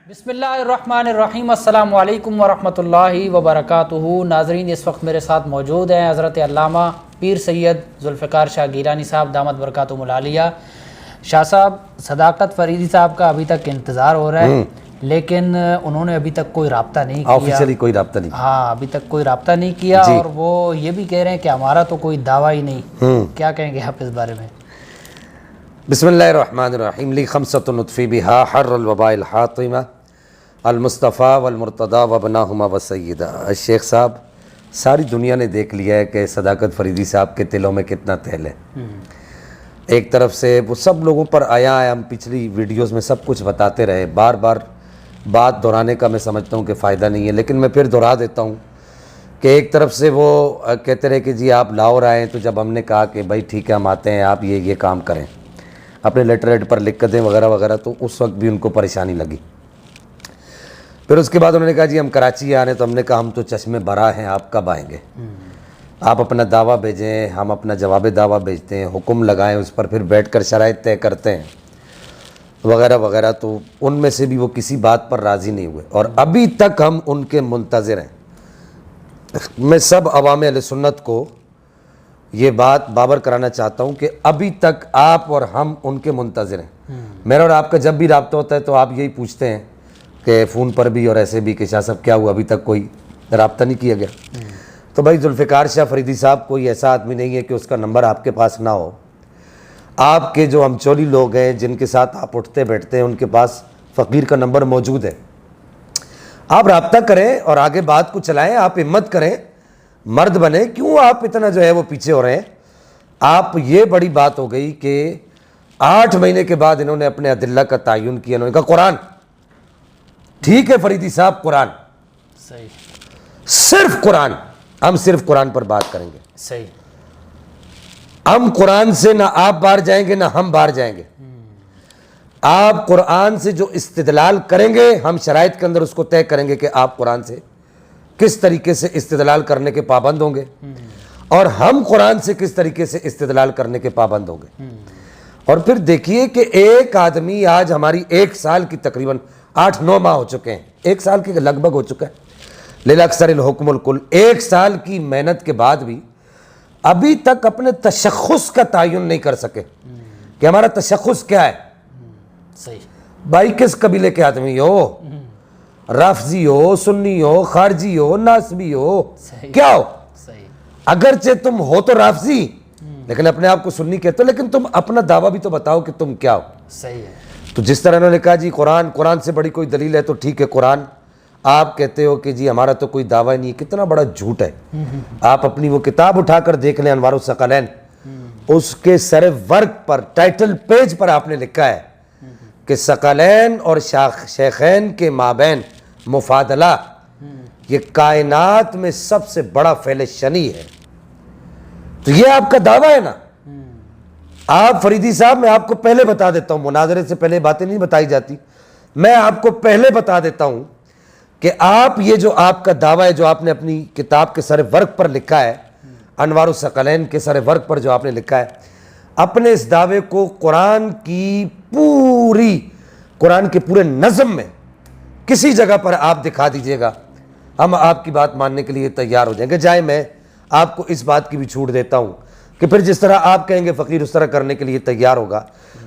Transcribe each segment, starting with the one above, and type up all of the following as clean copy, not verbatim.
بسم اللہ الرحمن الرحیم، السلام علیکم ورحمۃ اللہ وبرکاتہ۔ ناظرین، اس وقت میرے ساتھ موجود ہیں حضرت علامہ پیر سید ذوالفقار شاہ گیلانی صاحب دامت برکاتہم العالیہ۔ شاہ صاحب، صداقت فریدی صاحب کا ابھی تک انتظار ہو رہا ہے، لیکن انہوں نے ابھی تک کوئی رابطہ نہیں کیا، آفیشلی کوئی رابطہ نہیں۔ ہاں، ابھی تک کوئی رابطہ نہیں کیا، اور وہ یہ بھی کہہ رہے ہیں کہ ہمارا تو کوئی دعویٰ ہی نہیں۔ کیا کہیں گے آپ اس بارے میں؟ بسم اللہ الرحمن الرحیم۔ لی خمسۃ نطفی بہا حر الوباء الحاطمہ المصطفیٰ والمرتضیٰ وابناہما وسیدہ۔ شیخ صاحب، ساری دنیا نے دیکھ لیا ہے کہ صداقت فریدی صاحب کے دلوں میں کتنا تیل ہے۔ ایک طرف سے وہ سب لوگوں پر آیا ہے، ہم پچھلی ویڈیوز میں سب کچھ بتاتے رہے، بار بار بات دہرانے کا میں سمجھتا ہوں کہ فائدہ نہیں ہے، لیکن میں پھر دہرا دیتا ہوں کہ ایک طرف سے وہ کہتے رہے کہ جی آپ لاہور آئے ہیں، تو جب ہم نے کہا کہ بھائی ٹھیک ہے ہم آتے ہیں، آپ یہ کام کریں، اپنے لیٹر ہیڈ پر لکھ کر دیں وغیرہ وغیرہ، تو اس وقت بھی ان کو پریشانی لگی۔ پھر اس کے بعد انہوں نے کہا جی ہم کراچی آ رہے ہیں، تو ہم نے کہا ہم تو چشمے برا ہیں، آپ کب آئیں گے؟ آپ اپنا دعویٰ بھیجیں، ہم اپنا جواب دعویٰ بھیجتے ہیں، حکم لگائیں، اس پر پھر بیٹھ کر شرائط طے کرتے ہیں وغیرہ وغیرہ۔ تو ان میں سے بھی وہ کسی بات پر راضی نہیں ہوئے، اور ابھی تک ہم ان کے منتظر ہیں۔ میں سب عوام اہل سنت کو یہ بات باور کرانا چاہتا ہوں کہ ابھی تک آپ اور ہم ان کے منتظر ہیں۔ میرا اور آپ کا جب بھی رابطہ ہوتا ہے تو آپ یہی پوچھتے ہیں کہ فون پر بھی اور ایسے بھی کہ شاہ صاحب کیا ہوا، ابھی تک کوئی رابطہ نہیں کیا گیا۔ تو بھائی ذوالفقار شاہ فریدی صاحب کوئی ایسا آدمی نہیں ہے کہ اس کا نمبر آپ کے پاس نہ ہو۔ آپ کے جو ہمچولی لوگ ہیں جن کے ساتھ آپ اٹھتے بیٹھتے ہیں، ان کے پاس فقیر کا نمبر موجود ہے۔ آپ رابطہ کریں اور آگے بات کو چلائیں، آپ ہمت کریں، مرد بنیں، کیوں آپ اتنا جو ہے وہ پیچھے ہو رہے ہیں؟ آپ یہ بڑی بات ہو گئی کہ 8 مہینے کے بعد انہوں نے اپنے ادلہ کا تعین کیا، انہوں نے کہا قرآن ٹھیک ہے فریدی صاحب، قرآن صحیح، صرف قرآن، ہم صرف قرآن پر بات کریں گے۔ صحیح، ہم قرآن سے نہ آپ باہر جائیں گے نہ ہم باہر جائیں گے۔ آپ قرآن سے جو استدلال کریں گے، ہم شرائط کے اندر اس کو طے کریں گے کہ آپ قرآن سے کس طریقے سے استدلال کرنے کے پابند ہوں گے، اور ہم قرآن سے کس طریقے سے استدلال کرنے کے پابند ہوں گے۔ اور پھر دیکھیے کہ ایک آدمی آج ہماری 1 سال کی تقریباً 8-9 ماہ ہو چکے ہیں، 1 سال کے لگ بھگ ہو چکا ہے، لِلْأَكْثَرِ الْحُكْمُ الْكُلُّ، 1 سال کی محنت کے بعد بھی ابھی تک اپنے تشخص کا تعین نہیں کر سکے کہ ہمارا تشخص کیا ہے۔ صحیح، بھائی کس قبیلے کے آدمی ہو، رافضی ہو، سنی ہو، خارجی ہو، ناسبی ہو، کیا ہو؟ صحیح، اگرچہ تم ہو تو رافضی، لیکن اپنے آپ کو سنی کہتے ہو، لیکن تم اپنا دعویٰ بھی تو بتاؤ کہ تم کیا ہو۔ صحیح ہے، تو جس طرح انہوں نے کہا جی قرآن سے بڑی کوئی دلیل ہے، تو ٹھیک ہے قرآن، آپ کہتے ہو کہ جی ہمارا تو کوئی دعویٰ نہیں ہے، کتنا بڑا جھوٹ ہے۔ آپ اپنی وہ کتاب اٹھا کر دیکھ لیں، انوار الثقلین، اس کے سر ورق پر ٹائٹل پیج پر آپ نے لکھا ہے کہ ثقلین اور شیخین کے مابین مفاضلہ یہ کائنات میں سب سے بڑا فعل شنی ہے۔ تو یہ آپ کا دعویٰ ہے نا؟ آپ فریدی صاحب، میں آپ کو پہلے بتا دیتا ہوں، مناظرے سے پہلے باتیں نہیں بتائی جاتی، میں آپ کو پہلے بتا دیتا ہوں کہ آپ یہ جو آپ کا دعویٰ ہے، جو آپ نے اپنی کتاب کے سر ورق پر لکھا ہے، انوار الثقلین کے سر ورق پر جو آپ نے لکھا ہے، اپنے اس دعوے کو قرآن کے پورے نظم میں کسی جگہ پر آپ دکھا دیجئے گا، ہم آپ کی بات ماننے کے لیے تیار ہو جائیں گے۔ جائے میں آپ کو اس بات کی بھی چھوٹ دیتا ہوں کہ پھر جس طرح آپ کہیں گے فقیر اس طرح کرنے کے لیے تیار ہوگا،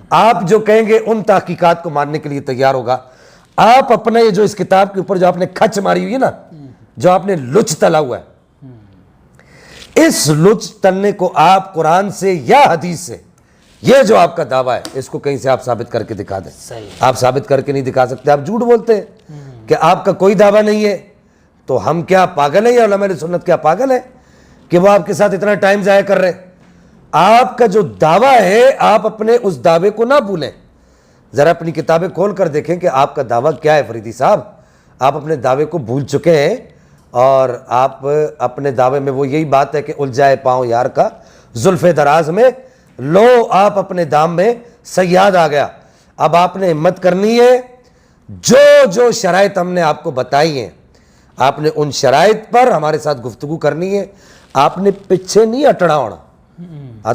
آپ جو کہیں گے ان تحقیقات کو ماننے کے لیے تیار ہوگا۔ آپ اپنا یہ جو اس کتاب کے اوپر جو آپ نے کھچ ماری ہوئی ہے نا، جو آپ نے لچ تلا ہوا ہے، اس لچ تلنے کو آپ قرآن سے یا حدیث سے، یہ جو آپ کا دعویٰ ہے، اس کو کہیں سے آپ ثابت کر کے دکھا دیں۔ صحیح، آپ ثابت کر کے نہیں دکھا سکتے، آپ جھوٹ بولتے ہیں کہ آپ کا کوئی دعویٰ نہیں ہے، تو ہم کیا پاگل ہیں، یا علماء اہل سنت کیا پاگل ہیں کہ وہ آپ کے ساتھ اتنا ٹائم ضائع کر رہے ہیں؟ آپ کا جو دعویٰ ہے، آپ اپنے اس دعوے کو نہ بھولیں، ذرا اپنی کتابیں کھول کر دیکھیں کہ آپ کا دعویٰ کیا ہے۔ فریدی صاحب، آپ اپنے دعوے کو بھول چکے ہیں، اور آپ اپنے دعوے میں وہ یہی بات ہے کہ الجھائے پاؤں یار کا زلف دراز میں، لو آپ اپنے دام میں صیاد آ گیا۔ اب آپ نے ہمت کرنی ہے، جو شرائط ہم نے آپ کو بتائی ہیں، آپ نے ان شرائط پر ہمارے ساتھ گفتگو کرنی ہے، آپ نے پیچھے نہیں ہٹنا ہونا۔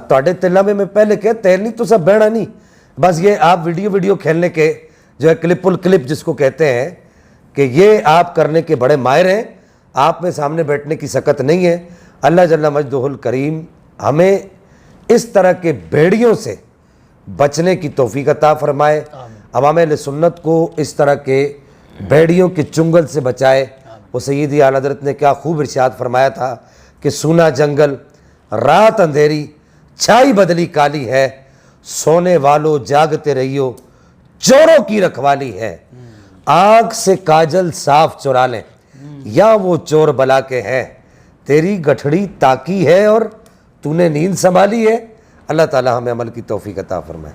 تواڈے تیلاں میں پہلے کہ تیل نہیں تو سب بہنا نہیں، بس یہ آپ ویڈیو کھیلنے کے جو ہے کلپ الکلپ جس کو کہتے ہیں کہ یہ آپ کرنے کے بڑے ماہر ہیں, آپ میں سامنے بیٹھنے کی سکت نہیں ہے. اللہ جل مجدہ الکریم ہمیں اس طرح کے بھیڑیوں سے بچنے کی توفیق عطا فرمائے, عوام اہل سنت کو اس طرح کے بھیڑیوں کے چنگل سے بچائے. وہ سیدی اعلیٰ حضرت نے کیا خوب ارشاد فرمایا تھا کہ سونا جنگل, رات اندھیری, چھائی بدلی کالی ہے, سونے والوں جاگتے رہیو, چوروں کی رکھوالی ہے. آنکھ سے کاجل صاف چرا لیں یا وہ چور بلا کے ہیں, تیری گٹھڑی تاکی ہے اور تو نے نیند سنبھالی ہے. اللہ تعالی ہمیں عمل کی توفیق عطا فرمائے.